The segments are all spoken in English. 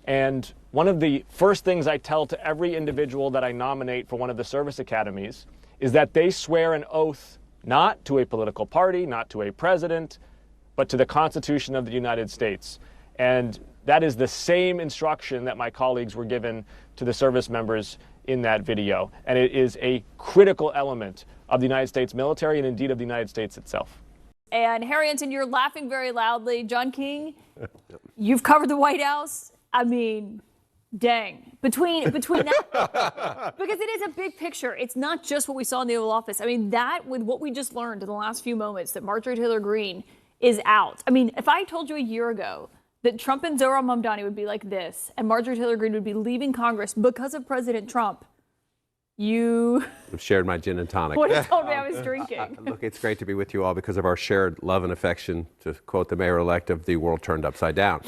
And one of the first things I tell to every individual that I nominate for one of the service academies is that they swear an oath not to a political party, not to a president, but to the Constitution of the United States. And that is the same instruction that my colleagues were given to the service members in that video. And it is a critical element of the United States military and indeed of the United States itself. And Harrington, you're laughing very loudly. John King, you've covered the White House. I mean, dang. Between that, because it is a big picture. It's not just what we saw in the Oval Office. I mean, that with what we just learned in the last few moments that Marjorie Taylor Greene is out. I mean, if I told you a year ago that Trump and Zohran Mamdani would be like this and Marjorie Taylor Greene would be leaving Congress because of President Trump, you I've shared my gin and tonic. would have told me I was drinking. Look, it's great to be with you all because of our shared love and affection, to quote the mayor-elect of the world turned upside down.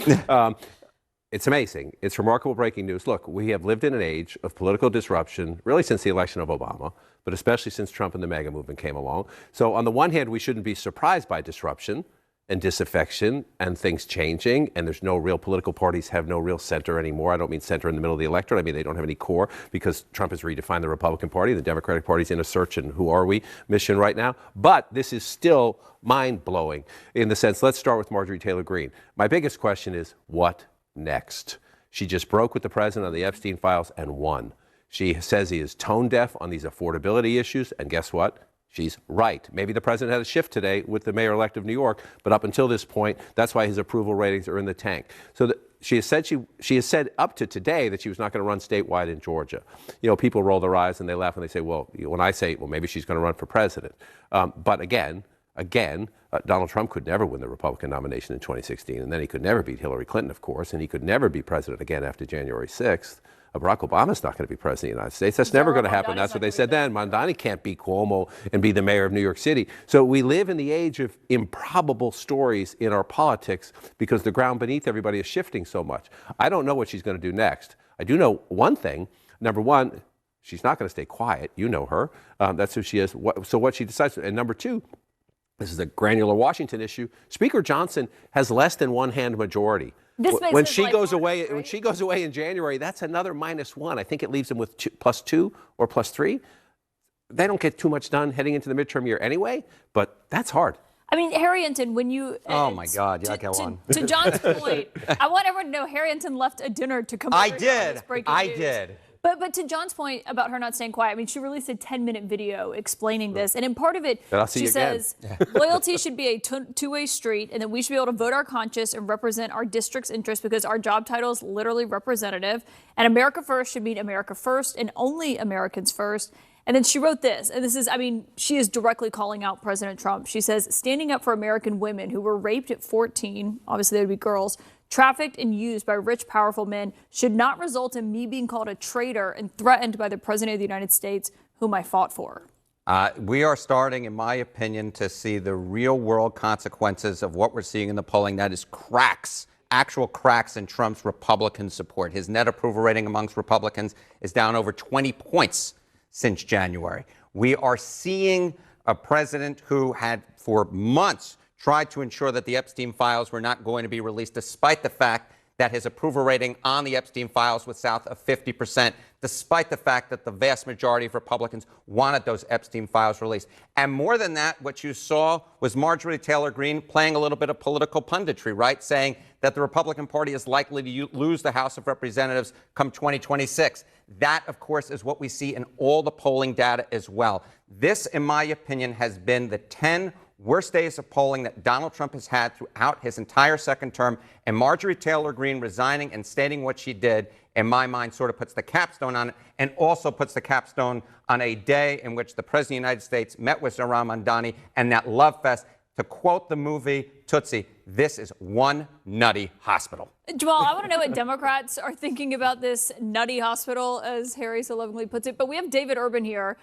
It's amazing. It's remarkable breaking news. Look, we have lived in an age of political disruption, really since the election of Obama, but especially since Trump and the MAGA movement came along. So on the one hand, we shouldn't be surprised by disruption and disaffection and things changing, and there's no real political parties have no real center anymore. I don't mean center in the middle of the electorate. I mean they don't have any core because Trump has redefined the Republican Party. The Democratic Party's in a search and who are we mission right now. But this is still mind-blowing in the sense, let's start with Marjorie Taylor Greene. My biggest question is, what next? She just broke with the president on the Epstein files and won. She says he is tone deaf on these affordability issues, and guess what? She's right. Maybe the president had a shift today with the mayor-elect of New York, but up until this point, that's why his approval ratings are in the tank. So she has said up to today that she was not going to run statewide in Georgia. You know, people roll their eyes and they laugh and they say, well, when I say, well, maybe she's going to run for president. But again, Donald Trump could never win the Republican nomination in 2016, and then he could never beat Hillary Clinton, of course, and he could never be president again after January 6th. Barack Obama's not going to be president of the United States. That's never going to happen. That's what they said then. Mamdani can't beat Cuomo and be the mayor of New York City. So we live in the age of improbable stories in our politics because the ground beneath everybody is shifting so much. I don't know what she's going to do next. I do know one thing. Number one, she's not going to stay quiet. You know her. That's who she is. So what she decides. And number two, this is a granular Washington issue. Speaker Johnson has less than one-hand majority. When she goes away in January, that's another -1. I think it leaves them with +2 or +3. They don't get too much done heading into the midterm year anyway, but that's hard. I mean, Harrington, when you... oh, my God. Yeah, go on. To John's point, I want everyone to know Harrington left a dinner to come over. I did. But to John's point about her not staying quiet, I mean, she released a 10-minute video explaining this. And in part of it, she says, loyalty should be a two-way street and that we should be able to vote our conscience and represent our district's interests because our job title is literally representative. And America first should mean America first and only Americans first. And then she wrote this, and this is, I mean, she is directly calling out President Trump. She says, standing up for American women who were raped at 14, obviously they would be girls, trafficked and used by rich, powerful men should not result in me being called a traitor and threatened by the President of the United States, whom I fought for. We are starting, in my opinion, to see the real-world consequences of what we're seeing in the polling. That is cracks, actual cracks in Trump's Republican support. His net approval rating amongst Republicans is down over 20 points since January. We are seeing a president who had, for months, tried to ensure that the Epstein files were not going to be released, despite the fact that his approval rating on the Epstein files was south of 50%, despite the fact that the vast majority of Republicans wanted those Epstein files released. And more than that, what you saw was Marjorie Taylor Greene playing a little bit of political punditry, right? Saying that the Republican Party is likely to lose the House of Representatives come 2026. That, of course, is what we see in all the polling data as well. This, in my opinion, has been the 10 worst days of polling that Donald Trump has had throughout his entire second term, and Marjorie Taylor Greene resigning and stating what she did, in my mind, sort of puts the capstone on it, and also puts the capstone on a day in which the President of the United States met with Zohran Mamdani and that love fest. To quote the movie Tootsie, this is one nutty hospital. Jamal, I want to know what Democrats are thinking about this nutty hospital, as Harry so lovingly puts it. But we have David Urban here.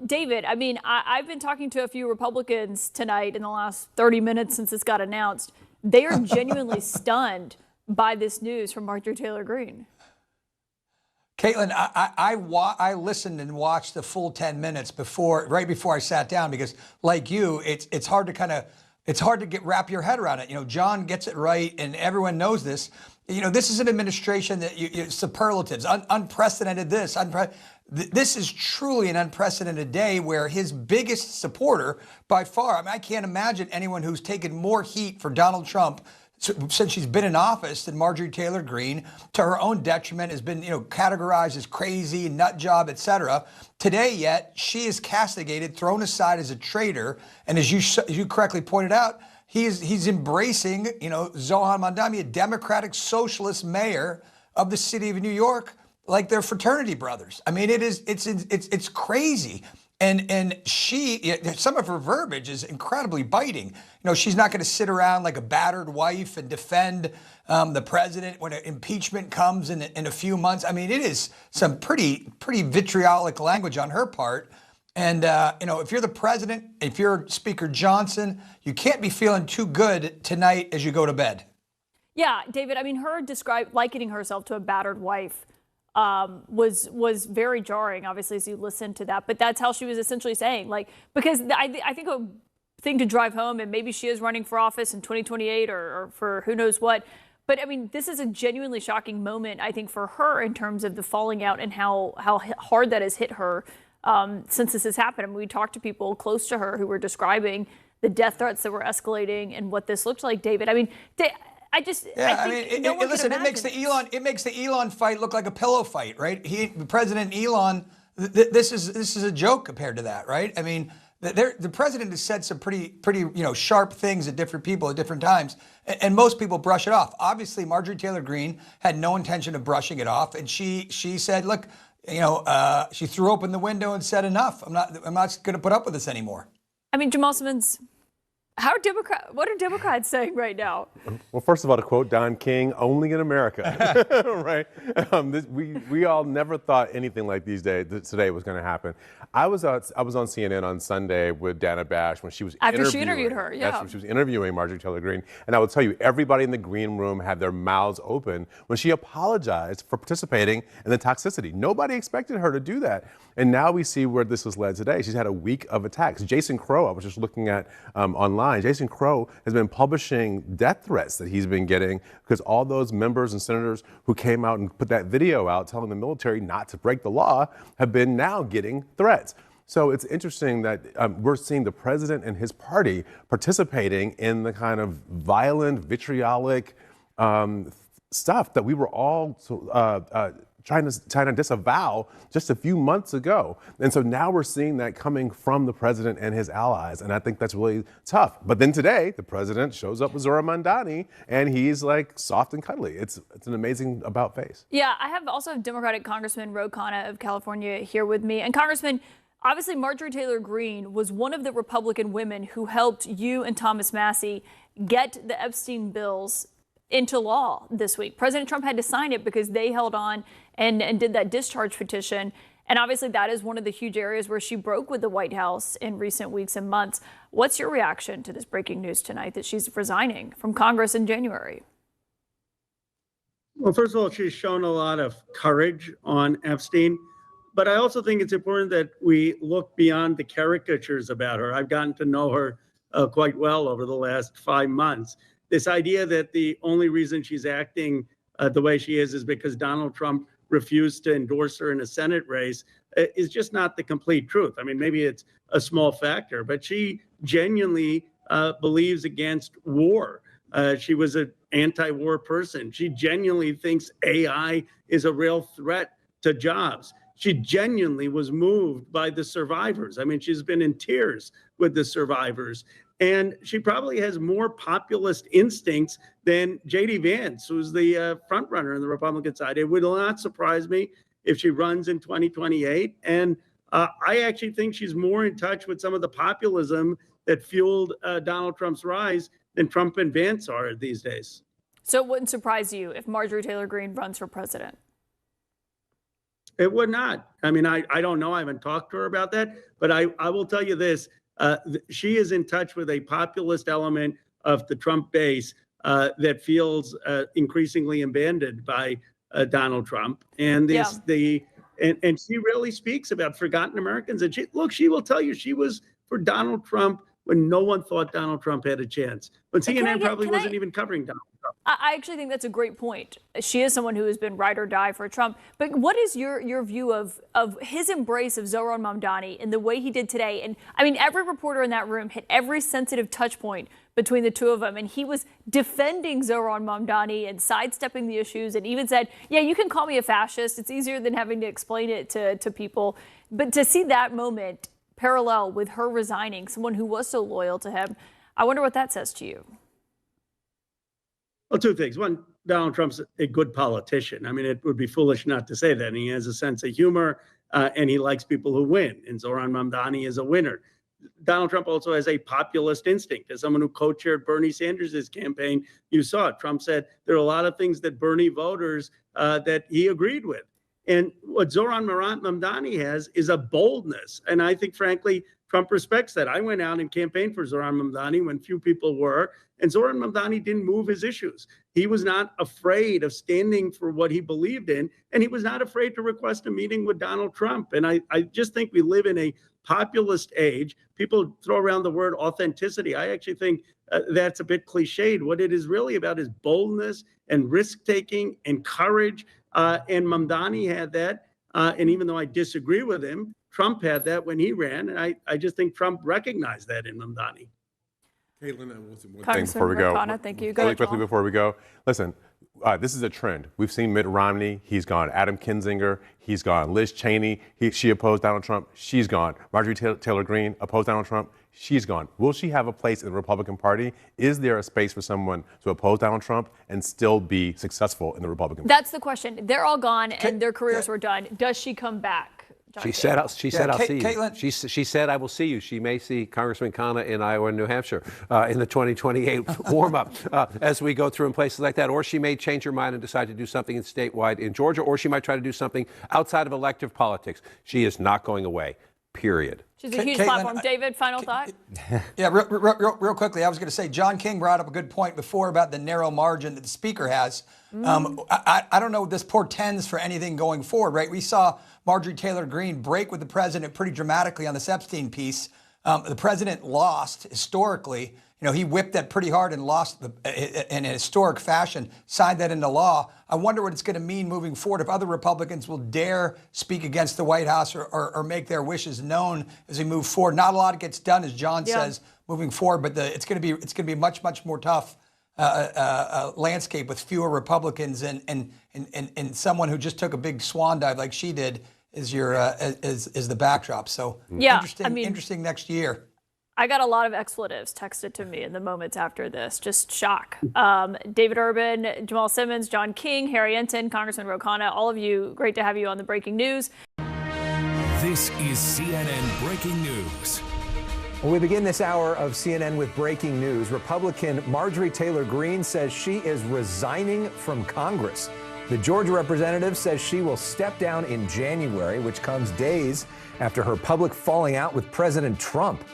David, I mean, I've been talking to a few Republicans tonight in the last 30 minutes since this got announced. They are genuinely stunned by this news from Marjorie Taylor Greene. Caitlin, I listened and watched the full 10 minutes right before I sat down because, like you, it's hard to wrap your head around it. You know, John gets it right, and everyone knows this. this is an administration that superlatives, unprecedented this, this is truly an unprecedented day where his biggest supporter by far, I mean, I can't imagine anyone who's taken more heat for Donald Trump since she's been in office than Marjorie Taylor Greene, to her own detriment, has been, categorized as crazy, nut job, etc. Today, yet, she is castigated, thrown aside as a traitor, and as you correctly pointed out, he's embracing, Zohan Mamdani, a Democratic Socialist mayor of the city of New York, like they're fraternity brothers. I mean, it's crazy. And some of her verbiage is incredibly biting. She's not going to sit around like a battered wife and defend the president when an impeachment comes in a few months. I mean, it is some pretty vitriolic language on her part. And, if you're the president, if you're Speaker Johnson, you can't be feeling too good tonight as you go to bed. Yeah, David, I mean, her likening herself to a battered wife was very jarring, obviously, as you listen to that. But that's how she was essentially saying, because I think a thing to drive home, and maybe she is running for office in 2028 or for who knows what. But I mean, this is a genuinely shocking moment, I think, for her in terms of the falling out and how hard that has hit her since this has happened. I mean, we talked to people close to her who were describing the death threats that were escalating and what this looked like, David. I mean, listen, it makes the Elon fight look like a pillow fight, right? President Elon, this is a joke compared to that, right? I mean, the president has said some pretty sharp things at different people at different times, and most people brush it off. Obviously, Marjorie Taylor Greene had no intention of brushing it off, and she said, look, she threw open the window and said, enough. I'm not going to put up with this anymore. I mean, Jamal Simmons, what are Democrats saying right now? Well, first of all, to quote Don King, only in America, right? We all never thought anything like today was going to happen. I was on CNN on Sunday with Dana Bash when she was she interviewed her. Yeah, that's when she was interviewing Marjorie Taylor Greene, and I will tell you, everybody in the green room had their mouths open when she apologized for participating in the toxicity. Nobody expected her to do that, and now we see where this has led today. She's had a week of attacks. Jason Crow, I was just looking at online. Jason Crow has been publishing death threats that he's been getting because all those members and senators who came out and put that video out telling the military not to break the law have been now getting threats. So it's interesting that we're seeing the president and his party participating in the kind of violent, vitriolic stuff that we were all trying to disavow just a few months ago. And so now we're seeing that coming from the president and his allies. And I think that's really tough. But then today, the president shows up with Zohan Mamdani, and he's like soft and cuddly. It's an amazing about face. Yeah, I also have Democratic Congressman Ro Khanna of California here with me. And Congressman, obviously Marjorie Taylor Greene was one of the Republican women who helped you and Thomas Massie get the Epstein bills into law this week. President Trump had to sign it because they held on and did that discharge petition. And obviously that is one of the huge areas where she broke with the White House in recent weeks and months. What's your reaction to this breaking news tonight that she's resigning from Congress in January? Well, first of all, she's shown a lot of courage on Epstein. But I also think it's important that we look beyond the caricatures about her. I've gotten to know her quite well over the last 5 months. This idea that the only reason she's acting the way she is because Donald Trump refused to endorse her in a Senate race is just not the complete truth. I mean, maybe it's a small factor, but she genuinely believes against war. She was an anti-war person. She genuinely thinks AI is a real threat to jobs. She genuinely was moved by the survivors. I mean, she's been in tears with the survivors. And she probably has more populist instincts than J.D. Vance, who's the front runner on the Republican side. It would not surprise me if she runs in 2028. And I actually think she's more in touch with some of the populism that fueled Donald Trump's rise than Trump and Vance are these days. So it wouldn't surprise you if Marjorie Taylor Greene runs for president? It would not. I mean, I don't know. I haven't talked to her about that. But I will tell you this. She is in touch with a populist element of the Trump base that feels increasingly abandoned by Donald Trump. And and she really speaks about forgotten Americans. And she will tell you she was for Donald Trump when no one thought Donald Trump had a chance. When CNN probably wasn't even covering Donald Trump. Trump. I actually think that's a great point. She is someone who has been ride or die for Trump. But what is your view of his embrace of Zohran Mamdani and the way he did today? And I mean, every reporter in that room hit every sensitive touch point between the two of them. And he was defending Zohran Mamdani and sidestepping the issues and even said, yeah, you can call me a fascist. It's easier than having to explain it to people. But to see that moment parallel with her resigning, someone who was so loyal to him, I wonder what that says to you. Well, two things. One, Donald Trump's a good politician. I mean, it would be foolish not to say that. And he has a sense of humor, and he likes people who win. And Zohran Mamdani is a winner. Donald Trump also has a populist instinct. As someone who co-chaired Bernie Sanders' campaign, you saw it. Trump said there are a lot of things that Bernie voters that he agreed with. And what Zohran Mamdani has is a boldness. And I think, frankly, Trump respects that. I went out and campaigned for Zohran Mamdani when few people were, and Zohran Mamdani didn't move his issues. He was not afraid of standing for what he believed in, and he was not afraid to request a meeting with Donald Trump. And I just think we live in a populist age. People throw around the word authenticity. I actually think that's a bit cliched. What it is really about is boldness and risk-taking and courage, and Mamdani had that. And even though I disagree with him, Trump had that when he ran, and I just think Trump recognized that in Mamdani. Caitlin, I want to say one thing before we go. Thank you. Really quickly before we go. Listen, this is a trend. We've seen Mitt Romney. He's gone. Adam Kinzinger. He's gone. Liz Cheney. She opposed Donald Trump. She's gone. Marjorie Taylor Greene opposed Donald Trump. She's gone. Will she have a place in the Republican Party? Is there a space for someone to oppose Donald Trump and still be successful in the Republican Party? That's the question. They're all gone and their careers were done. Does she come back? She said, I'll see you. Caitlin. She said, I will see you. She may see Congressman Khanna in Iowa and New Hampshire in the 2028 warm-up as we go through in places like that. Or she may change her mind and decide to do something statewide in Georgia, or she might try to do something outside of elective politics. She is not going away, period. She's a huge platform. David, final thought? Yeah, real quickly, I was going to say, John King brought up a good point before about the narrow margin that the speaker has. I don't know what this portends for anything going forward, right? We saw Marjorie Taylor Greene break with the president pretty dramatically on this Epstein piece. The president lost historically. You know, he whipped that pretty hard and lost in a historic fashion, signed that into law. I wonder what it's going to mean moving forward if other Republicans will dare speak against the White House or make their wishes known as we move forward. Not a lot gets done, as John says, moving forward, but it's going to be much more tough landscape with fewer Republicans and someone who just took a big swan dive like she did is the backdrop. So interesting next year. I got a lot of expletives texted to me in the moments after this. Just shock. David Urban, Jamal Simmons, John King, Harry Ensign, Congressman Ro Khanna, all of you, great to have you on the Breaking News. This is CNN Breaking News. Well, we begin this hour of CNN with breaking news. Republican Marjorie Taylor Greene says she is resigning from Congress. The Georgia representative says she will step down in January, which comes days after her public falling out with President Trump.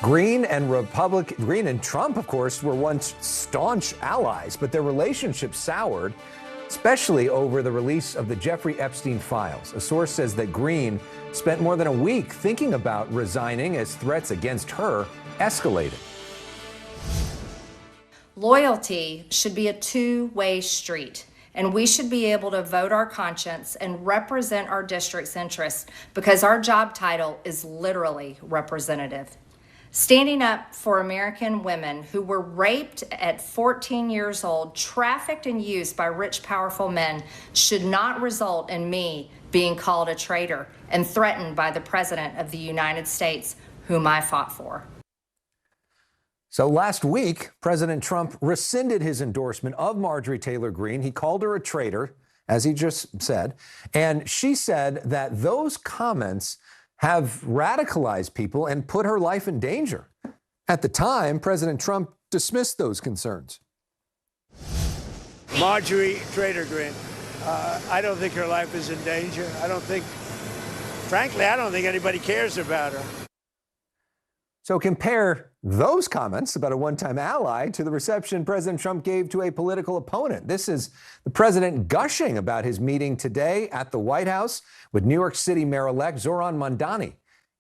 Greene and Trump, of course, were once staunch allies, but their relationship soured, especially over the release of the Jeffrey Epstein files. A source says that Greene spent more than a week thinking about resigning as threats against her escalated. Loyalty should be a two-way street, and we should be able to vote our conscience and represent our district's interests because our job title is literally representative. Standing up for American women who were raped at 14 years old, trafficked and used by rich, powerful men should not result in me being called a traitor and threatened by the President of the United States, whom I fought for. So last week, President Trump rescinded his endorsement of Marjorie Taylor Greene. He called her a traitor, as he just said, and she said that those comments have radicalized people and put her life in danger. At the time, President Trump dismissed those concerns. Marjorie Taylor Greene, I don't think her life is in danger. Frankly, I don't think anybody cares about her. So compare those comments about a one-time ally to the reception President Trump gave to a political opponent. This is the president gushing about his meeting today at the White House with New York City Mayor-elect Zohran Mamdani.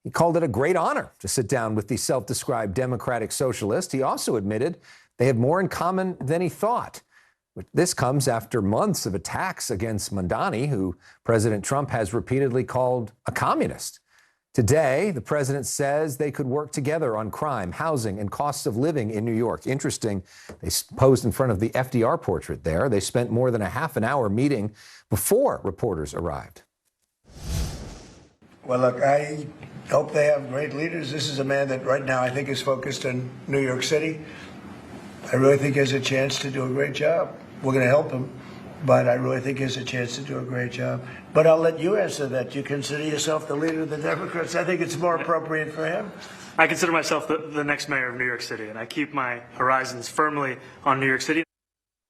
He called it a great honor to sit down with the self-described democratic socialist. He also admitted they have more in common than he thought. This comes after months of attacks against Mamdani, who President Trump has repeatedly called a communist. Today, the president says they could work together on crime, housing, and costs of living in New York. Interesting, they posed in front of the FDR portrait there. They spent more than a half an hour meeting before reporters arrived. Well, look, I hope they have great leaders. This is a man that right now I think is focused on New York City. I really think he has a chance to do a great job. We're going to help him, but I really think he has a chance to do a great job. But I'll let you answer that. You consider yourself the leader of the Democrats. I think it's more appropriate for him. I consider myself the next mayor of New York City, and I keep my horizons firmly on New York City.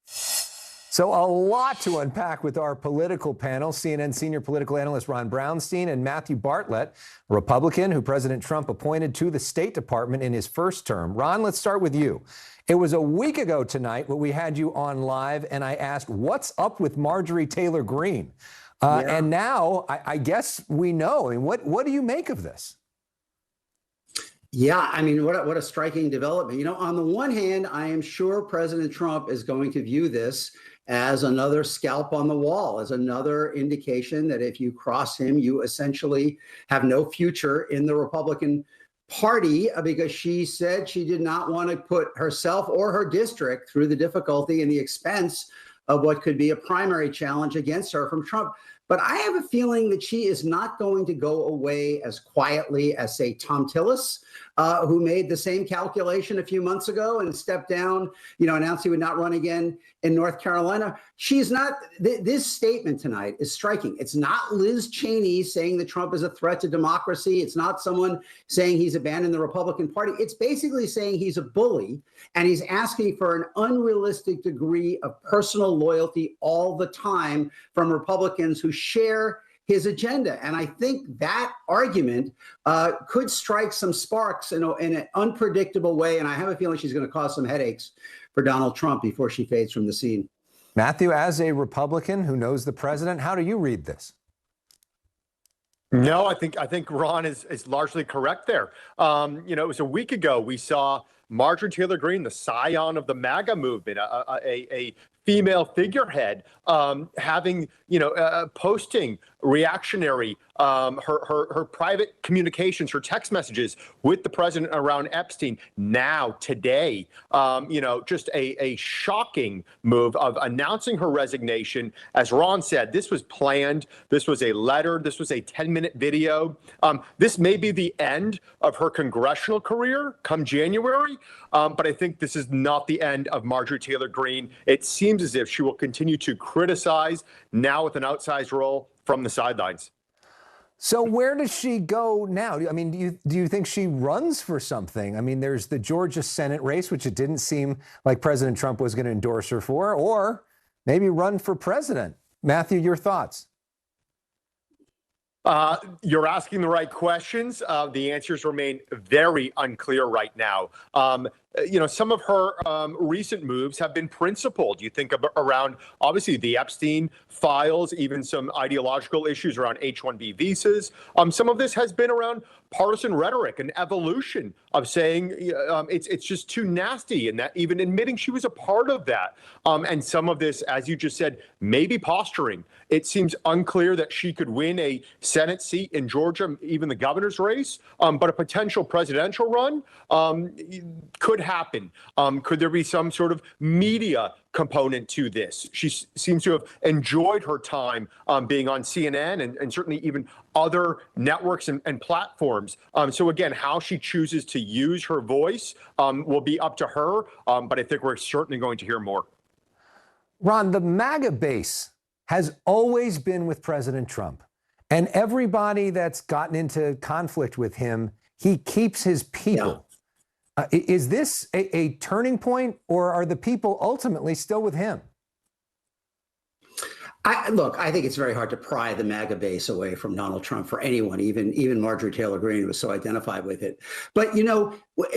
So a lot to unpack with our political panel. CNN senior political analyst Ron Brownstein and Matthew Bartlett, a Republican who President Trump appointed to the State Department in his first term. Ron, let's start with you. It was a week ago tonight when we had you on live, and I asked, what's up with Marjorie Taylor Greene? And now I guess we know. I mean, what do you make of this? Yeah, I mean, what a striking development. You know, on the one hand, I am sure President Trump is going to view this as another scalp on the wall, as another indication that if you cross him, you essentially have no future in the Republican Party, because she said she did not want to put herself or her district through the difficulty and the expense of what could be a primary challenge against her from Trump. But I have a feeling that she is not going to go away as quietly as, say, Tom Tillis, who made the same calculation a few months ago and stepped down, announced he would not run again in North Carolina. She's not, this statement tonight is striking. It's not Liz Cheney saying that Trump is a threat to democracy. It's not someone saying he's abandoned the Republican Party. It's basically saying he's a bully, and he's asking for an unrealistic degree of personal loyalty all the time from Republicans who share his agenda. And I think that argument could strike some sparks in an unpredictable way. And I have a feeling she's going to cause some headaches for Donald Trump before she fades from the scene. Matthew, as a Republican who knows the president, how do you read this? No, I think Ron is largely correct there. It was a week ago we saw Marjorie Taylor Greene, the scion of the MAGA movement, a female figurehead, posting reactionary, her private communications, her text messages with the president around Epstein. Now, today, just a shocking move of announcing her resignation. As Ron said, this was planned. This was a letter. This was a 10-minute video. This may be the end of her congressional career come January, but I think this is not the end of Marjorie Taylor Greene. It seems as if she will continue to criticize, now with an outsized role from the sidelines. So where does she go now? I mean, do you think she runs for something? I mean, there's the Georgia Senate race, which it didn't seem like President Trump was going to endorse her for, or maybe run for president. Matthew, your thoughts? You're asking the right questions. The answers remain very unclear right now. Some of her recent moves have been principled. You think around, obviously, the Epstein files, even some ideological issues around H-1B visas. Some of this has been around partisan rhetoric and evolution of saying it's just too nasty, and that even admitting she was a part of that. And some of this, as you just said, maybe posturing. It seems unclear that she could win a Senate seat in Georgia, even the governor's race, but a potential presidential run could happen. Could there be some sort of media component to this? She seems to have enjoyed her time being on CNN and certainly even other networks and platforms. So again, how she chooses to use her voice will be up to her, but I think we're certainly going to hear more. Ron, the MAGA base has always been with President Trump, and everybody that's gotten into conflict with him, he keeps his people. Yeah. Is this a turning point, or are the people ultimately still with him? I think it's very hard to pry the MAGA base away from Donald Trump for anyone, even Marjorie Taylor Greene was so identified with it. But,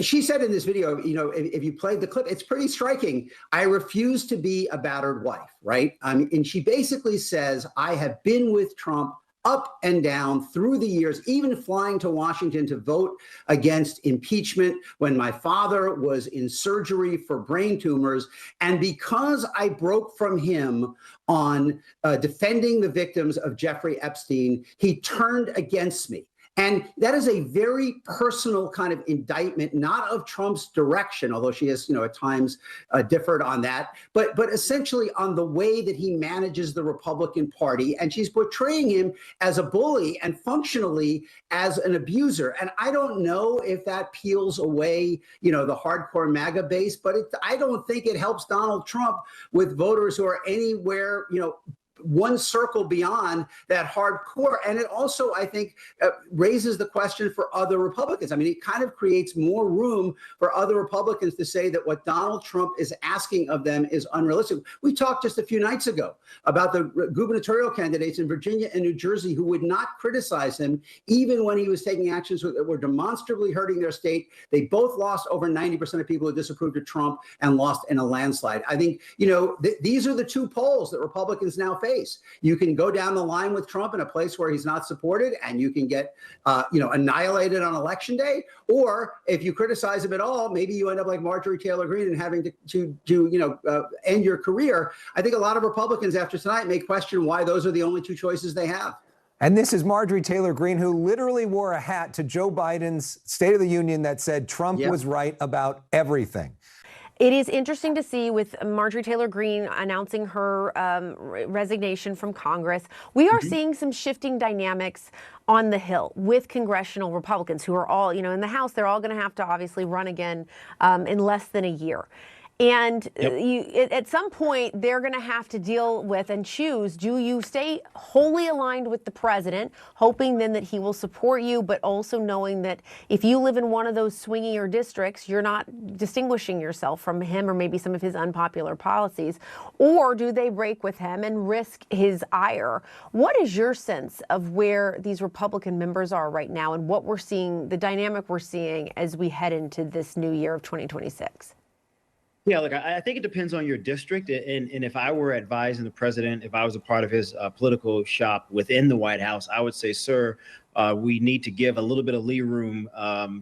she said in this video, if you played the clip, it's pretty striking. I refuse to be a battered wife, right? And she basically says, I have been with Trump up and down through the years, even flying to Washington to vote against impeachment when my father was in surgery for brain tumors. And because I broke from him on defending the victims of Jeffrey Epstein, he turned against me. And that is a very personal kind of indictment, not of Trump's direction, although she has, at times differed on that, but essentially on the way that he manages the Republican Party. And she's portraying him as a bully and functionally as an abuser. And I don't know if that peels away, the hardcore MAGA base, but I don't think it helps Donald Trump with voters who are anywhere, one circle beyond that hardcore. And it also, I think, raises the question for other Republicans. I mean, it kind of creates more room for other Republicans to say that what Donald Trump is asking of them is unrealistic. We talked just a few nights ago about the gubernatorial candidates in Virginia and New Jersey who would not criticize him, even when he was taking actions that were demonstrably hurting their state. They both lost over 90% of people who disapproved of Trump and lost in a landslide. I think, these are the two poles that Republicans now face. You can go down the line with Trump in a place where he's not supported and you can get, annihilated on election day. Or if you criticize him at all, maybe you end up like Marjorie Taylor Greene and having to end your career. I think a lot of Republicans after tonight may question why those are the only two choices they have. And this is Marjorie Taylor Greene, who literally wore a hat to Joe Biden's State of the Union that said Trump was right about everything. It is interesting to see with Marjorie Taylor Greene announcing her resignation from Congress. We are seeing some shifting dynamics on the Hill with congressional Republicans who are all, in the House, they're all going to have to obviously run again in less than a year. And at some point, they're going to have to deal with and choose, do you stay wholly aligned with the president, hoping then that he will support you, but also knowing that if you live in one of those swingier districts, you're not distinguishing yourself from him or maybe some of his unpopular policies, or do they break with him and risk his ire? What is your sense of where these Republican members are right now and what we're seeing, the dynamic we're seeing as we head into this new year of 2026? Yeah, look, I think it depends on your district. And if I were advising the president, if I was a part of his political shop within the White House, I would say, sir, we need to give a little bit of lee room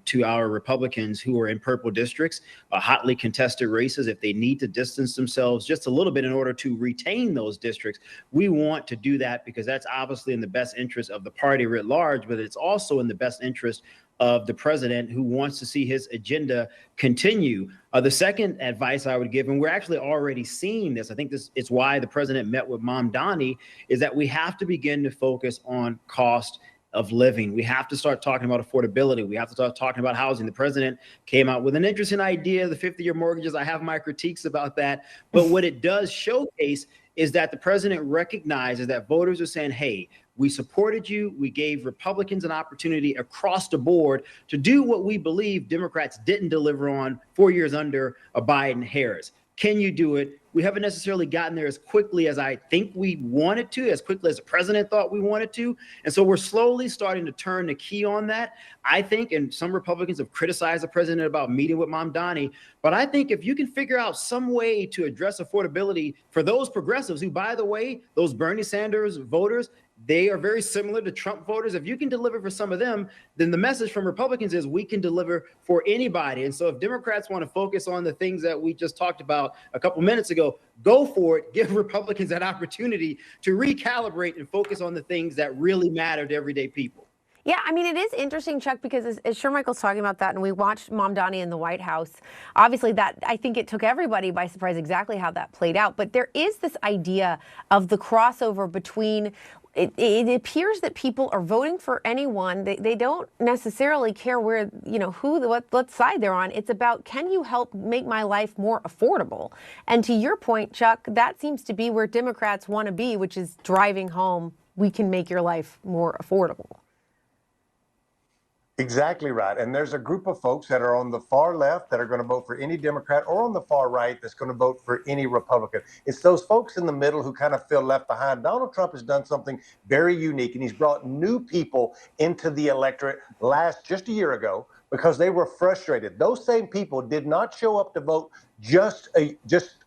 to our Republicans who are in purple districts, hotly contested races. If they need to distance themselves just a little bit in order to retain those districts, we want to do that because that's obviously in the best interest of the party writ large, but it's also in the best interest of the president who wants to see his agenda continue. The second advice I would give, and we're actually already seeing this, I think it's why the president met with Mamdani, is that we have to begin to focus on cost of living. We have to start talking about affordability. We have to start talking about housing. The president came out with an interesting idea, the 50-year mortgages. I have my critiques about that. But what it does showcase is that the president recognizes that voters are saying, hey, we supported you. We gave Republicans an opportunity across the board to do what we believe Democrats didn't deliver on 4 years under a Biden-Harris. Can you do it? We haven't necessarily gotten there as quickly as I think we wanted to, as quickly as the president thought we wanted to. And so we're slowly starting to turn the key on that. I think, and some Republicans have criticized the president about meeting with Mamdani, but I think if you can figure out some way to address affordability for those progressives who, by the way, those Bernie Sanders voters, they are very similar to Trump voters. If you can deliver for some of them, then the message from Republicans is we can deliver for anybody. And so if Democrats want to focus on the things that we just talked about a couple minutes ago, go for it. Give Republicans that opportunity to recalibrate and focus on the things that really matter to everyday people. Yeah, I mean, it is interesting, Chuck, because as Shermichael's talking about that, and we watched Mamdani in the White House, obviously that, I think it took everybody by surprise exactly how that played out. But there is this idea of the crossover between it appears that people are voting for anyone. They don't necessarily care where, what side they're on. It's about, can you help make my life more affordable? And to your point, Chuck, that seems to be where Democrats want to be, which is driving home, we can make your life more affordable. Exactly right. And there's a group of folks that are on the far left that are going to vote for any Democrat, or on the far right that's going to vote for any Republican. It's those folks in the middle who kind of feel left behind. Donald Trump has done something very unique, and he's brought new people into the electorate just a year ago because they were frustrated. Those same people did not show up to vote just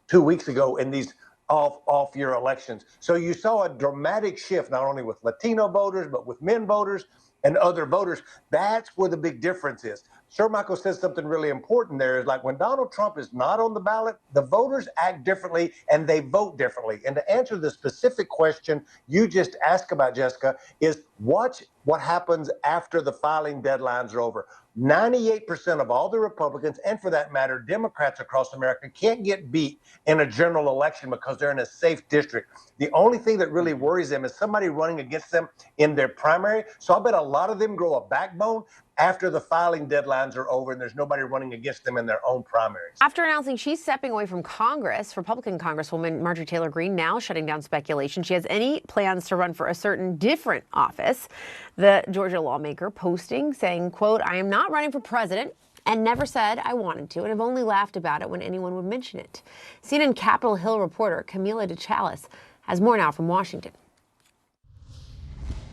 2 weeks ago in these off your elections. So you saw a dramatic shift, not only with Latino voters, but with men voters and other voters. That's where the big difference is. Sir Michael says something really important there, is like when Donald Trump is not on the ballot, the voters act differently and they vote differently. And to answer the specific question you just asked about, Jessica, is watch what happens after the filing deadlines are over. 98% of all the Republicans, and for that matter, Democrats across America, can't get beat in a general election because they're in a safe district. The only thing that really worries them is somebody running against them in their primary. So I bet a lot of them grow a backbone after the filing deadlines are over and there's nobody running against them in their own primaries. After announcing she's stepping away from Congress, Republican Congresswoman Marjorie Taylor Greene now shutting down speculation she has any plans to run for a certain different office. The Georgia lawmaker posting saying, quote, "I am not running for president and never said I wanted to, and have only laughed about it when anyone would mention it." CNN Capitol Hill reporter Camila DeChalis has more now from Washington.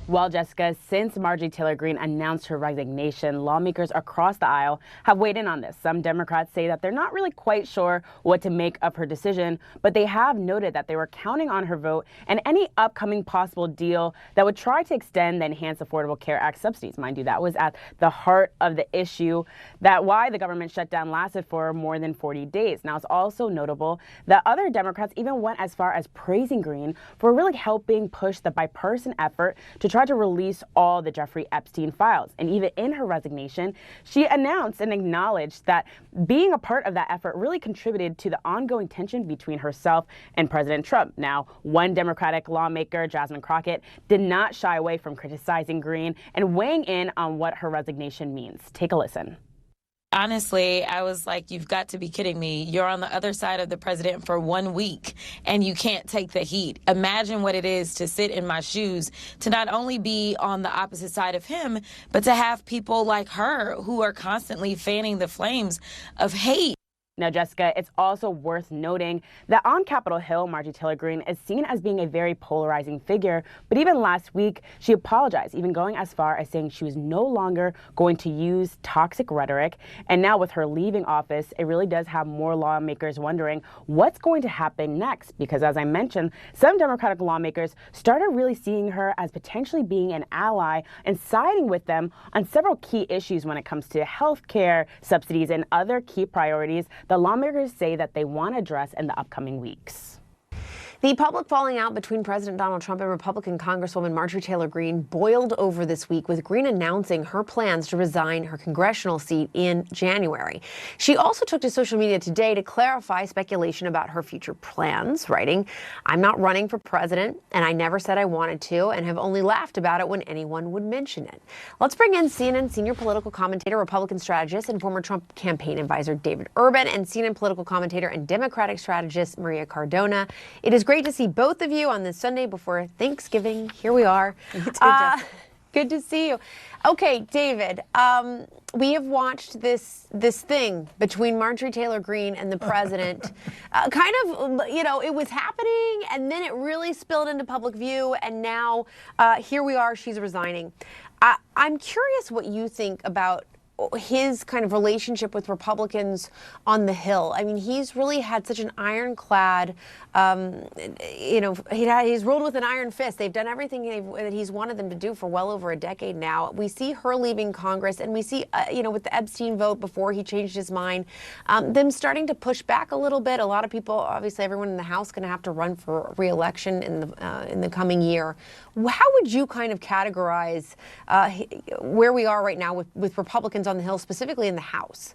Well, Jessica, since Marjorie Taylor Greene announced her resignation, lawmakers across the aisle have weighed in on this. Some Democrats say that they're not really quite sure what to make of her decision, but they have noted that they were counting on her vote and any upcoming possible deal that would try to extend the Enhanced Affordable Care Act subsidies. Mind you, that was at the heart of the issue, that why the government shutdown lasted for more than 40 days. Now, it's also notable that other Democrats even went as far as praising Greene for really helping push the bipartisan effort to try to release all the Jeffrey Epstein files. And even in her resignation, she announced and acknowledged that being a part of that effort really contributed to the ongoing tension between herself and President Trump. Now, one Democratic lawmaker, Jasmine Crockett, did not shy away from criticizing Greene and weighing in on what her resignation means. Take a listen. Honestly, I was like, you've got to be kidding me. You're on the other side of the president for 1 week and you can't take the heat. Imagine what it is to sit in my shoes, to not only be on the opposite side of him, but to have people like her who are constantly fanning the flames of hate. Now, Jessica, it's also worth noting that on Capitol Hill, Marjorie Taylor Greene is seen as being a very polarizing figure. But even last week, she apologized, even going as far as saying she was no longer going to use toxic rhetoric. And now with her leaving office, it really does have more lawmakers wondering what's going to happen next. Because as I mentioned, some Democratic lawmakers started really seeing her as potentially being an ally and siding with them on several key issues when it comes to health care, subsidies, and other key priorities the lawmakers say that they want to address in the upcoming weeks. The public falling out between President Donald Trump and Republican Congresswoman Marjorie Taylor Greene boiled over this week, with Greene announcing her plans to resign her congressional seat in January. She also took to social media today to clarify speculation about her future plans, writing, "I'm not running for president, and I never said I wanted to, and have only laughed about it when anyone would mention it." Let's bring in CNN senior political commentator, Republican strategist, and former Trump campaign advisor David Urban, and CNN political commentator and Democratic strategist Maria Cardona. It is great to see both of you on this Sunday before Thanksgiving. Here we are. Good to see you. Okay, David, we have watched this thing between Marjorie Taylor Greene and the president. It was happening, and then it really spilled into public view, and now here we are, she's resigning. I'm curious what you think about his kind of relationship with Republicans on the Hill. I mean, he's really had such an ironclad, he's ruled with an iron fist. They've done everything that he's wanted them to do for well over a decade now. We see her leaving Congress, and we see, with the Epstein vote before he changed his mind, them starting to push back a little bit. A lot of people, obviously everyone in the House, going to have to run for re-election in the coming year. How would you kind of categorize where we are right now with Republicans on the Hill, specifically in the House?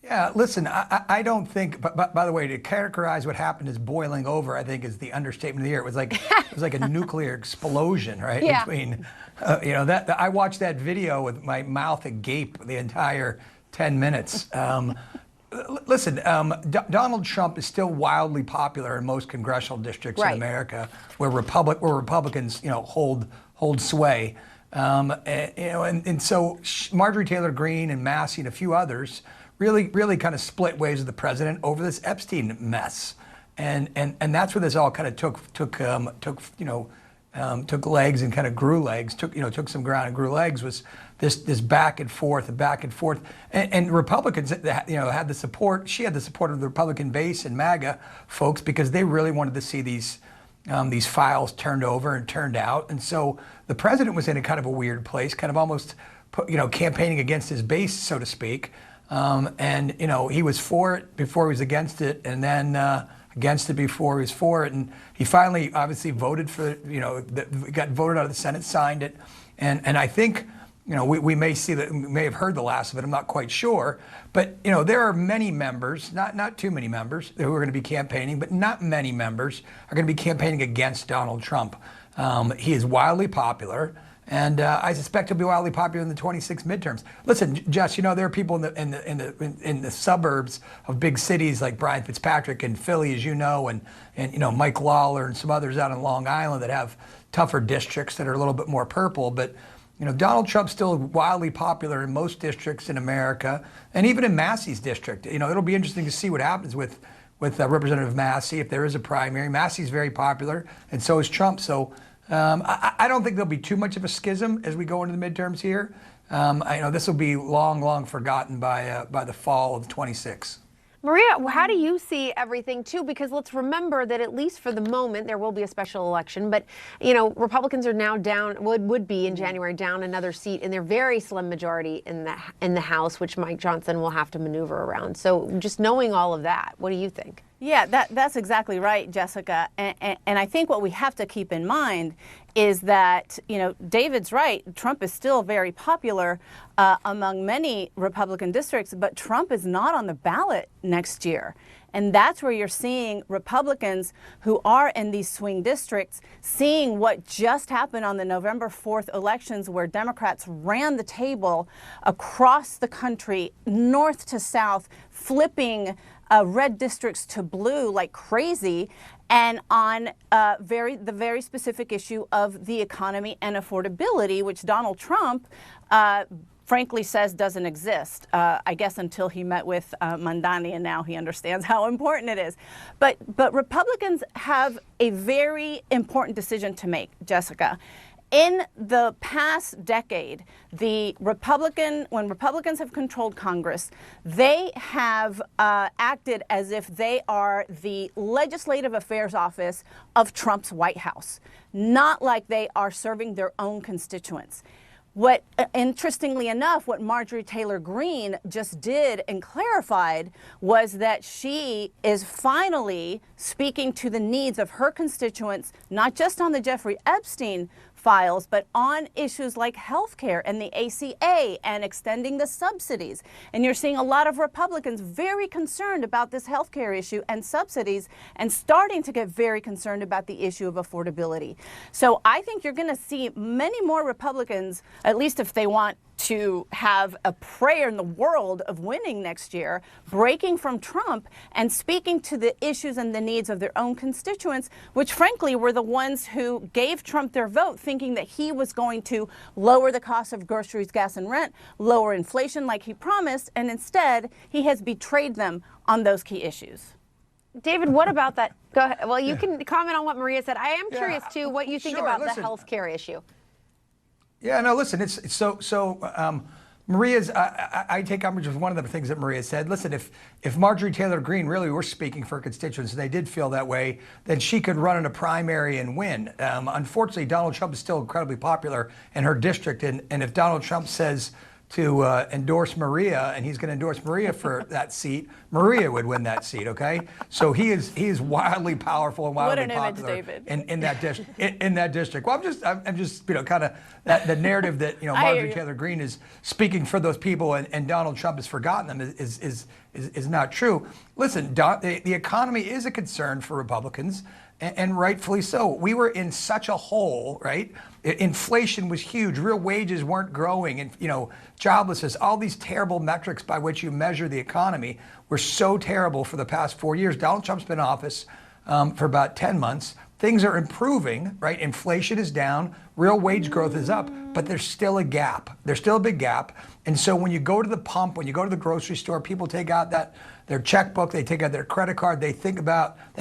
Yeah, listen, I don't think, but by the way, to characterize what happened as boiling over, I think is the understatement of the year. It was like a nuclear explosion, right? Yeah. Between, I watched that video with my mouth agape the entire 10 minutes. Listen, Donald Trump is still wildly popular in most congressional districts in America, where Republicans, hold sway. And so Marjorie Taylor Greene and Massey and a few others really kind of split ways with the president over this Epstein mess, and that's where this all kind of took took legs and kind of grew legs, took some ground and grew legs, was this back and forth and back and forth. And Republicans, had the support. She had the support of the Republican base and MAGA folks because they really wanted to see these files turned over and turned out. And so the president was in a kind of a weird place, kind of almost, campaigning against his base, so to speak. And he was for it before he was against it, and then against it before he was for it. And he finally, obviously, voted for, got voted out of the Senate, signed it. And I think, we may see that, we may have heard the last of it. I'm not quite sure. But, there are many members, not too many members, who are going to be campaigning, but not many members are going to be campaigning against Donald Trump. He is wildly popular. And I suspect he'll be wildly popular in the 26 midterms. Listen, Jess, there are people in the suburbs of big cities like Brian Fitzpatrick and Philly, as you know, and Mike Lawler and some others out on Long Island that have tougher districts that are a little bit more purple. But Donald Trump's still wildly popular in most districts in America, and even in Massey's district. It'll be interesting to see what happens with Representative Massey if there is a primary. Massey's very popular, and so is Trump. So. I don't think there'll be too much of a schism as we go into the midterms here. I know this will be long forgotten by the fall of 26. Maria, how do you see everything, too? Because let's remember that at least for the moment, there will be a special election. But, Republicans are now down, would be in January, down another seat in their very slim majority in the House, which Mike Johnson will have to maneuver around. So just knowing all of that, what do you think? Yeah, that's exactly right, Jessica. And I think what we have to keep in mind is that, David's right. Trump is still very popular among many Republican districts, but Trump is not on the ballot next year. And that's where you're seeing Republicans who are in these swing districts seeing what just happened on the November 4th elections, where Democrats ran the table across the country, north to south, flipping red districts to blue like crazy, and on the very specific issue of the economy and affordability, which Donald Trump frankly says doesn't exist, I guess until he met with Mandani, and now he understands how important it is. But Republicans have a very important decision to make, Jessica. In the past decade, when Republicans have controlled Congress, they have acted as if they are the legislative affairs office of Trump's White House, not like they are serving their own constituents. Interestingly enough, what Marjorie Taylor Greene just did and clarified was that she is finally speaking to the needs of her constituents, not just on the Jeffrey Epstein files, but on issues like health care and the ACA and extending the subsidies. And you're seeing a lot of Republicans very concerned about this health care issue and subsidies, and starting to get very concerned about the issue of affordability. So I think you're going to see many more Republicans, at least if they want to have a prayer in the world of winning next year, breaking from Trump and speaking to the issues and the needs of their own constituents, which frankly were the ones who gave Trump their vote, thinking that he was going to lower the cost of groceries, gas, and rent, lower inflation like he promised, and instead he has betrayed them on those key issues. David, what about that? Go ahead. Well, you can comment on what Maria said. I am curious, too, what you think about the health care issue. Yeah, no, listen, it's so Maria's, I take umbrage with one of the things that Maria said. Listen, if Marjorie Taylor Greene really were speaking for constituents and they did feel that way, then she could run in a primary and win. Unfortunately, Donald Trump is still incredibly popular in her district. And if Donald Trump says to endorse Maria, and he's going to endorse Maria for that seat, Maria would win that seat. Okay, so he is wildly powerful and wildly popular in that district. Well, I'm just kind of the narrative that Marjorie Taylor Greene is speaking for those people, and Donald Trump has forgotten them is not true. Listen, the economy is a concern for Republicans. And rightfully so. We were in such a hole, right? Inflation was huge. Real wages weren't growing. And, joblessness, all these terrible metrics by which you measure the economy were so terrible for the past 4 years. Donald Trump's been in office for about 10 months. Things are improving, right? Inflation is down. Real wage growth is up, but there's still a gap. There's still a big gap. And so when you go to the pump, when you go to the grocery store, people take out their checkbook, they take out their credit card, they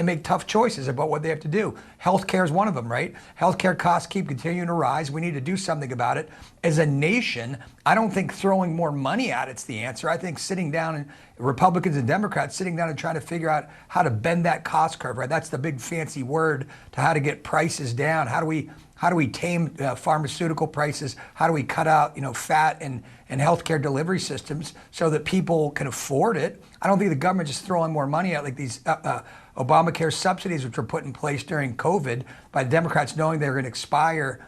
make tough choices about what they have to do. Healthcare is one of them, right? Healthcare costs keep continuing to rise. We need to do something about it. As a nation, I don't think throwing more money at it's the answer. I think sitting down, and Republicans and Democrats sitting down and trying to figure out how to bend that cost curve, right? That's the big fancy word to how to get prices down. How do we tame pharmaceutical prices? How do we cut out, fat and healthcare delivery systems so that people can afford it? I don't think the government just throwing more money out like these Obamacare subsidies, which were put in place during COVID by the Democrats knowing they're going to expire,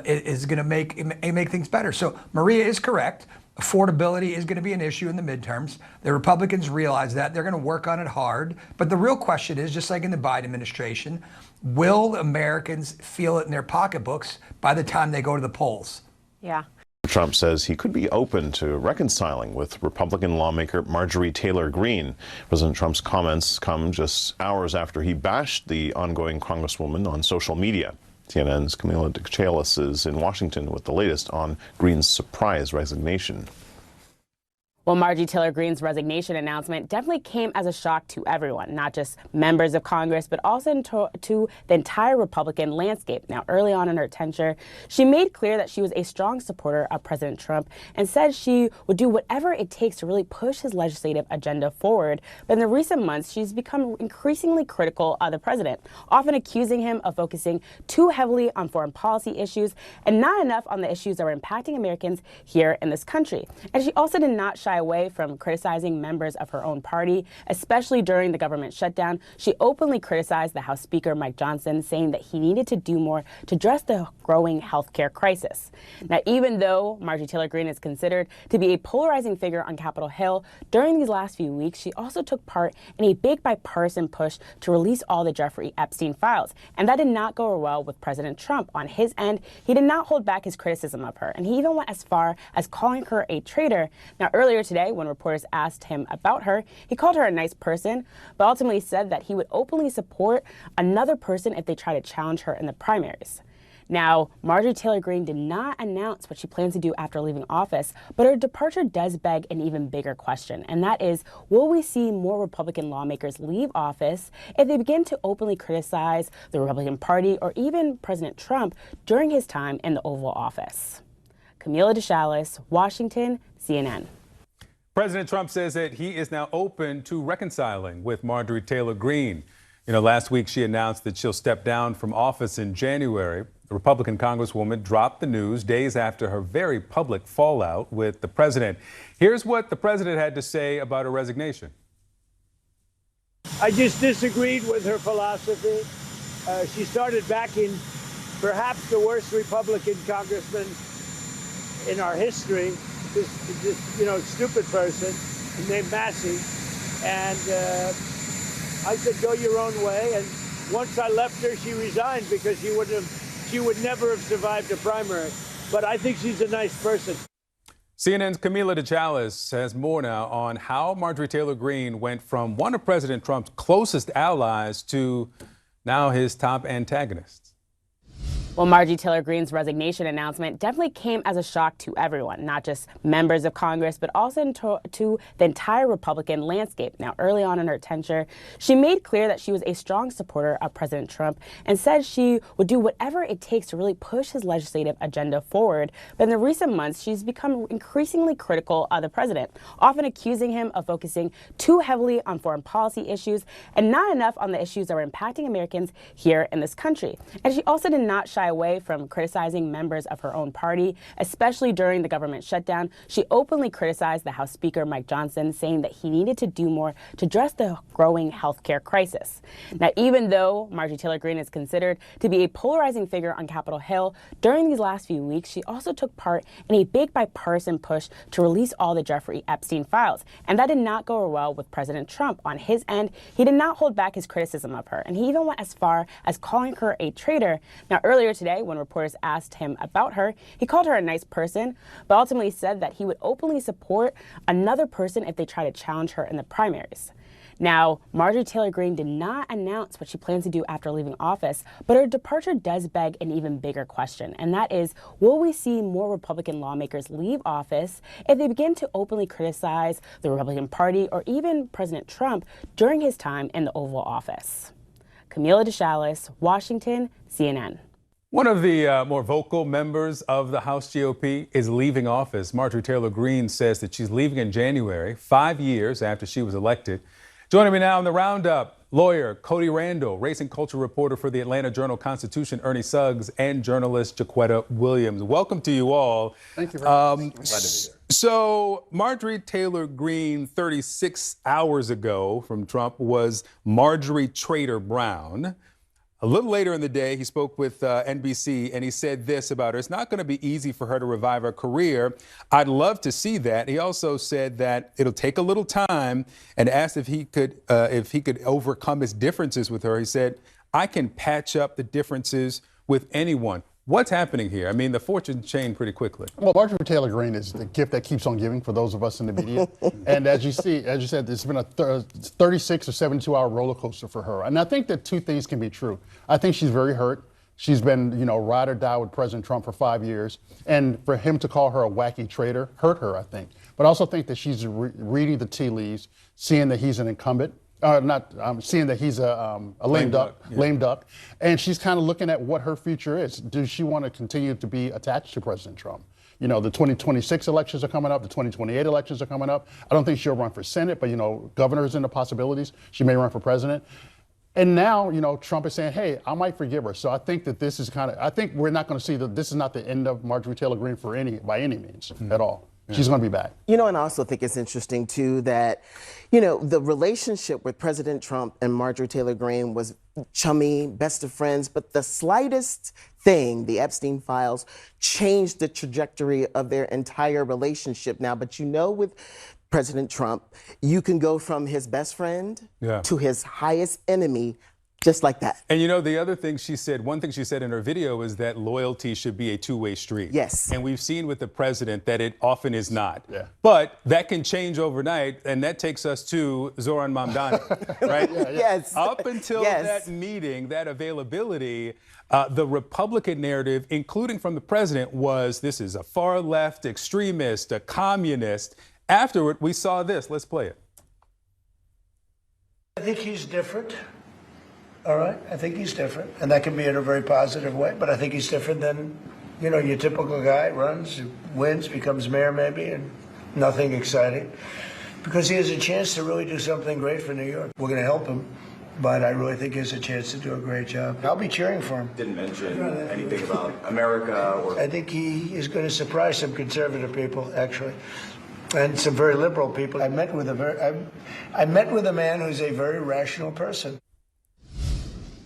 is going to make things better. So Maria is correct. Affordability is going to be an issue in the midterms. The Republicans realize that. They're going to work on it hard. But the real question is, just like in the Biden administration, will Americans feel it in their pocketbooks by the time they go to the polls? Yeah. Trump says he could be open to reconciling with Republican lawmaker Marjorie Taylor Greene. President Trump's comments come just hours after he bashed the ongoing Congresswoman on social media. CNN's Camila DeChalis is in Washington with the latest on Greene's surprise resignation. Well, Marjorie Taylor Greene's resignation announcement definitely came as a shock to everyone, not just members of Congress, but also to the entire Republican landscape. Now, early on in her tenure, she made clear that she was a strong supporter of President Trump and said she would do whatever it takes to really push his legislative agenda forward. But in the recent months, she's become increasingly critical of the president, often accusing him of focusing too heavily on foreign policy issues and not enough on the issues that are impacting Americans here in this country. And she also did not shy away from criticizing members of her own party, especially during the government shutdown. She openly criticized the House Speaker, Mike Johnson, saying that he needed to do more to address the growing healthcare crisis. Now, even though Marjorie Taylor Greene is considered to be a polarizing figure on Capitol Hill, during these last few weeks, she also took part in a big bipartisan push to release all the Jeffrey Epstein files. And that did not go well with President Trump. On his end, he did not hold back his criticism of her, and he even went as far as calling her a traitor. Now, earlier today, when reporters asked him about her, he called her a nice person, but ultimately said that he would openly support another person if they try to challenge her in the primaries. Now, Marjorie Taylor Greene did not announce what she plans to do after leaving office, but her departure does beg an even bigger question, and that is, will we see more Republican lawmakers leave office if they begin to openly criticize the Republican Party or even President Trump during his time in the Oval Office? Camila DeChalis, Washington, CNN. President Trump says that he is now open to reconciling with Marjorie Taylor Greene. Last week she announced that she'll step down from office in January. The Republican Congresswoman dropped the news days after her very public fallout with the president. Here's what the president had to say about her resignation. I just disagreed with her philosophy. She started backing perhaps the worst Republican congressman in our history. This stupid person named Massey. And I said, go your own way. And once I left her, she resigned because she would never have survived a primary. But I think she's a nice person. CNN's Camila DeChalis has more now on how Marjorie Taylor Greene went from one of President Trump's closest allies to now his top antagonists. Well, Marjorie Taylor Greene's resignation announcement definitely came as a shock to everyone, not just members of Congress, but also to the entire Republican landscape. Now, early on in her tenure, she made clear that she was a strong supporter of President Trump and said she would do whatever it takes to really push his legislative agenda forward. But in the recent months, she's become increasingly critical of the president, often accusing him of focusing too heavily on foreign policy issues and not enough on the issues that are impacting Americans here in this country. And she also did not shy away from criticizing members of her own party, especially during the government shutdown. She openly criticized the House Speaker, Mike Johnson, saying that he needed to do more to address the growing healthcare crisis. Now, even though Marjorie Taylor Greene is considered to be a polarizing figure on Capitol Hill, during these last few weeks, she also took part in a big bipartisan push to release all the Jeffrey Epstein files. And that did not go well with President Trump. On his end, he did not hold back his criticism of her, and he even went as far as calling her a traitor. Now, earlier today, when reporters asked him about her, he called her a nice person, but ultimately said that he would openly support another person if they try to challenge her in the primaries. Now, Marjorie Taylor Greene did not announce what she plans to do after leaving office, but her departure does beg an even bigger question, and that is, will we see more Republican lawmakers leave office if they begin to openly criticize the Republican Party or even President Trump during his time in the Oval Office? Camila DeShalis, Washington, CNN. One of the more vocal members of the House GOP is leaving office. Marjorie Taylor Greene says that she's leaving in January, 5 years after she was elected. Joining me now in the roundup, lawyer Cody Randall, race and culture reporter for the Atlanta Journal-Constitution, Ernie Suggs, and journalist Jaquetta Williams. Welcome to you all. Thank you very much. Glad to be here. So Marjorie Taylor Greene 36 hours ago from Trump was Marjorie Trader Brown. A little later in the day, he spoke with NBC, and he said this about her: it's not going to be easy for her to revive her career. I'd love to see that. He also said that it'll take a little time, and asked if he could overcome his differences with her. He said, I can patch up the differences with anyone. What's happening here? I mean, the fortune changed pretty quickly. Well, Marjorie Taylor Greene is the gift that keeps on giving for those of us in the media. And as you said, it's been a 36 or 72-hour roller coaster for her. And I think that two things can be true. I think she's very hurt. She's been, ride or die with President Trump for 5 years. And for him to call her a wacky traitor hurt her, I think. But I also think that she's reading the tea leaves, seeing that he's an incumbent. Seeing that he's a lame duck, and she's kind of looking at what her future is. Does she want to continue to be attached to President Trump? The 2026 elections are coming up, the 2028 elections are coming up. I don't think she'll run for Senate, but governor's in the possibilities. She may run for president. And now, Trump is saying, hey, I might forgive her. So I think that this is I think we're not going to see that this is not the end of Marjorie Taylor Greene by any means at all. She's going to be back. And I also think it's interesting, too, that, the relationship with President Trump and Marjorie Taylor Greene was chummy, best of friends. But the slightest thing, the Epstein files, changed the trajectory of their entire relationship now. But with President Trump, you can go from his best friend to his highest enemy just like that. And the other thing she said, one thing she said in her video is that loyalty should be a two-way street. Yes. And we've seen with the president that it often is not. Yeah. But that can change overnight, and that takes us to Zoran Mamdani, right? Yes. Up until that meeting, that availability, the Republican narrative, including from the president, was this is a far-left extremist, a communist. Afterward, we saw this. Let's play it. I think he's different. All right, I think he's different, and that can be in a very positive way, but I think he's different than, your typical guy, runs, wins, becomes mayor maybe, and nothing exciting, because he has a chance to really do something great for New York. We're going to help him, but I really think he has a chance to do a great job. I'll be cheering for him. Didn't mention anything about America or... I think he is going to surprise some conservative people, actually. And some very liberal people. I met with a man who's a very rational person.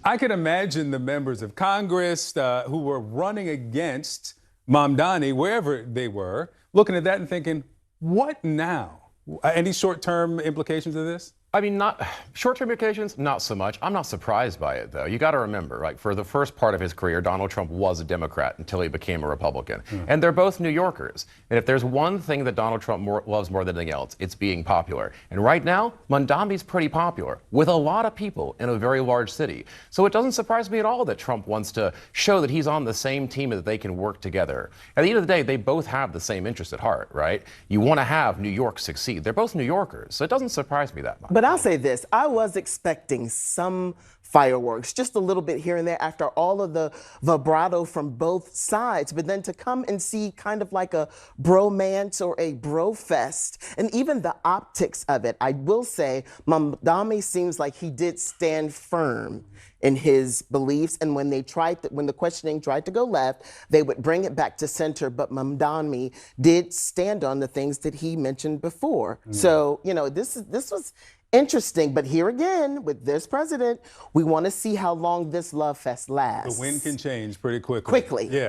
I can imagine the members of Congress who were running against Mamdani, wherever they were, looking at that and thinking, what now? Any short-term implications of this? I mean, not short-term implications, not so much. I'm not surprised by it, though. You got to remember, for the first part of his career, Donald Trump was a Democrat until he became a Republican. And they're both New Yorkers. And if there's one thing that Donald Trump loves more than anything else, it's being popular. And right now, Mamdani's pretty popular with a lot of people in a very large city. So it doesn't surprise me at all that Trump wants to show that he's on the same team and that they can work together. At the end of the day, they both have the same interest at heart, right? You want to have New York succeed. They're both New Yorkers, so it doesn't surprise me that much. But I'll say this, I was expecting some fireworks, just a little bit here and there after all of the vibrato from both sides, but then to come and see kind of like a bromance or a bro fest, and even the optics of it, I will say Mamdani seems like he did stand firm in his beliefs, and when the questioning tried to go left, they would bring it back to center, but Mamdani did stand on the things that he mentioned before. So, this was interesting, but here again, with this president, we want to see how long this love fest lasts. The wind can change pretty quickly.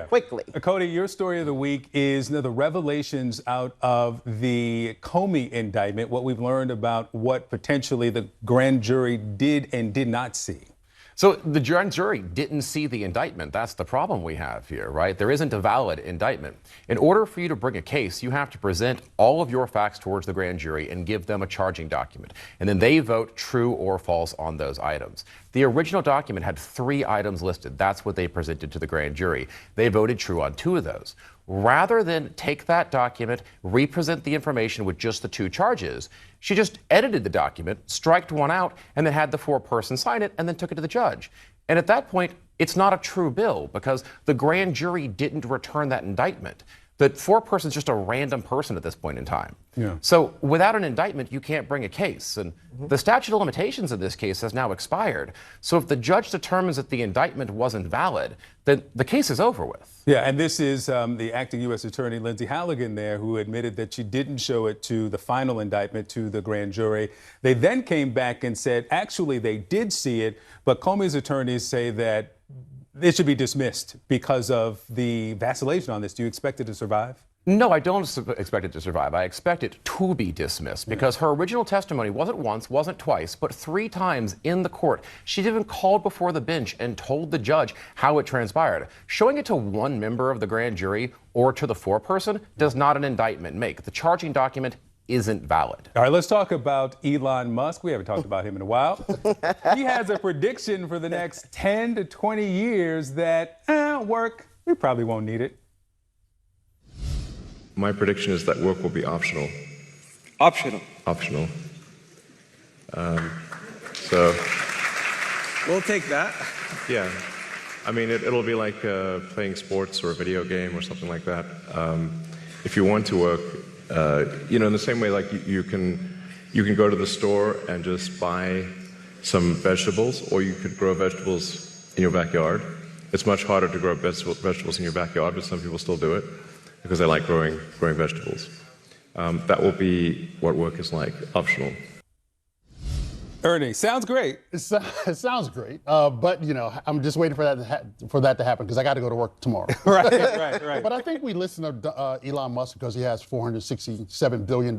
Quickly. Cody, your story of the week is the revelations out of the Comey indictment, what we've learned about what potentially the grand jury did and did not see. So the grand jury didn't see the indictment. That's the problem we have here, right? There isn't a valid indictment. In order for you to bring a case, you have to present all of your facts towards the grand jury and give them a charging document. And then they vote true or false on those items. The original document had 3 items listed. That's what they presented to the grand jury. They voted true on 2 of those. Rather than take that document, represent the information with just the 2 charges, she just edited the document, striked 1 out, and then had the 4-person sign it and then took it to the judge. And at that point, it's not a true bill because the grand jury didn't return that indictment. The 4-person is just a random person at this point in time. Yeah. So without an indictment, you can't bring a case. And the statute of limitations in this case has now expired. So if the judge determines that the indictment wasn't valid, then the case is over with. Yeah, and this is the acting U.S. Attorney Lindsay Halligan there, who admitted that she didn't show it to the final indictment to the grand jury. They then came back and said, actually, they did see it, but Comey's attorneys say that it should be dismissed because of the vacillation on this. Do you expect it to survive? No, I don't expect it to survive. I expect it to be dismissed because her original testimony wasn't once, wasn't twice, but 3 times in the court. She even called before the bench and told the judge how it transpired. Showing it to 1 member of the grand jury or to the 4-person does not an indictment make. The charging document isn't valid. All right, let's talk about Elon Musk. We haven't talked about him in a while. He has a prediction for the next 10 to 20 years that work, we probably won't need it. My prediction is that work will be optional. Optional. Optional. So. We'll take that. Yeah. I mean, it'll be like playing sports or a video game or something like that. If you want to work, in the same way, like you can go to the store and just buy some vegetables, or you could grow vegetables in your backyard. It's much harder to grow vegetables in your backyard, but some people still do it because they like growing vegetables. That will be what work is like, optional. Ernie, sounds great. It sounds great, but I'm just waiting for that to happen because I got to go to work tomorrow. Right. But I think we listen to Elon Musk because he has $467 billion.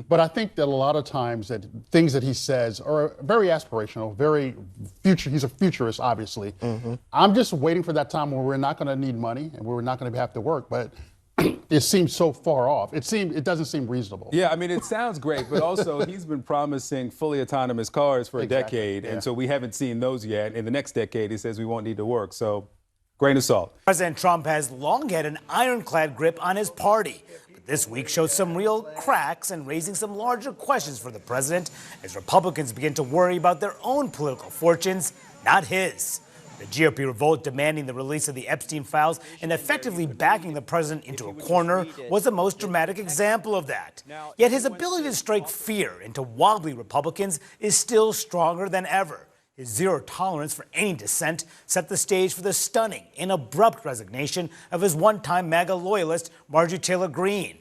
But I think that a lot of times that things that he says are very aspirational, very future. He's a futurist, obviously. I'm just waiting for that time where we're not going to need money and we're not going to have to work. But it seems so far off. It doesn't seem reasonable. Yeah, I mean, it sounds great, but also he's been promising fully autonomous cars for a decade, and so we haven't seen those yet. In the next decade, he says we won't need to work. So, grain of salt. President Trump has long had an ironclad grip on his party, but this week showed some real cracks and raising some larger questions for the president as Republicans begin to worry about their own political fortunes, not his. The GOP revolt demanding the release of the Epstein files and effectively backing the president into a corner was the most dramatic example of that. Yet his ability to strike fear into wobbly Republicans is still stronger than ever. His zero tolerance for any dissent set the stage for the stunning and abrupt resignation of his one-time MAGA loyalist, Marjorie Taylor Greene.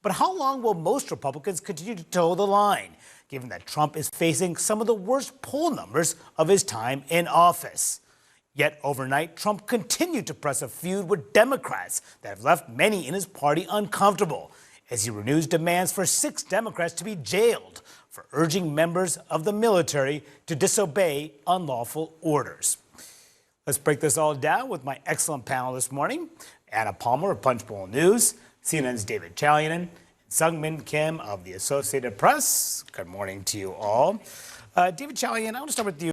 But how long will most Republicans continue to toe the line, given that Trump is facing some of the worst poll numbers of his time in office? Yet overnight, Trump continued to press a feud with Democrats that have left many in his party uncomfortable, as he renews demands for 6 Democrats to be jailed for urging members of the military to disobey unlawful orders. Let's break this all down with my excellent panel this morning. Anna Palmer of Punchbowl News, CNN's David Chalianen, and Sungmin Kim of the Associated Press. Good morning to you all. David Chalianen, I want to start with you.